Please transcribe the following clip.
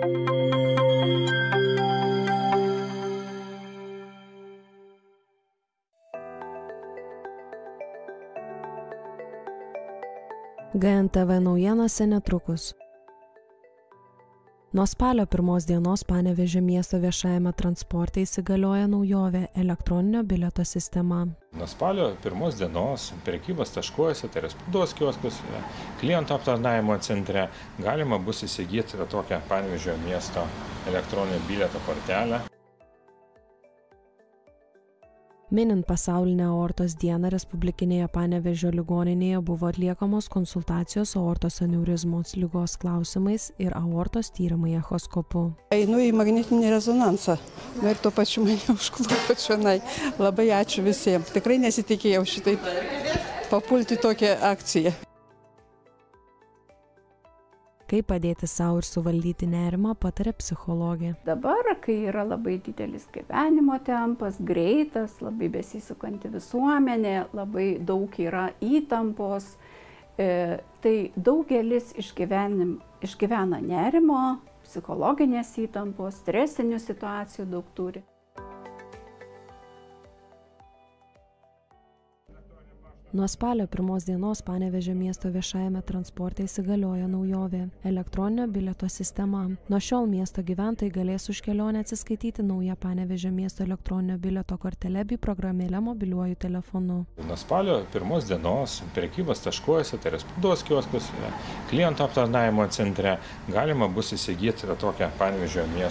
GNTV naujienose netrukus. Nuo spalio 1 dienos Panevėžio miesto viešajame transporte įsigalioja naujovė elektroninio bilieto sistema. Nuo spalio 1 dienos prekybos taškuose, tai yra spaudos kioskuose, klientų aptarnavimo centre galima bus įsigyti tokią Panevėžio miesto elektroninio bilieto kortelę. Minint pasaulinę aortos dieną, Respublikinėje Panevėžio ligoninėje buvo atliekamos konsultacijos aortos aneurizmos ligos klausimais ir aortos tyrimai echoskopu. Einu į magnetinį rezonansą. Ir tuo pačiu mane užklupo čionai. Labai ačiū visiems. Tikrai nesitikėjau šitaip papulti tokią akciją. Kaip padėti savo ir suvaldyti nerimą, pataria psichologė. Dabar, kai yra labai didelis gyvenimo tempas, greitas, labai besisukanti visuomenė, labai daug yra įtampos, tai daugelis išgyvena nerimo, psichologinės įtampos, stresinių situacijų daug turi. Nuo spalio 1 dienos Panevėžio miesto viešajame transporte įsigalioja naujovė – elektroninio bilieto sistema. Nuo šiol miesto gyventojai galės už kelionę atsiskaityti naują Panevėžio miesto elektroninio bilieto kortelę bei programėlę mobiliuoju telefonu. Nuo spalio 1 dienos prekybos taškuose, tai yra spaudos kioskuose, klientų aptarnavimo centre galima bus įsigyti tokią Panevėžio miesto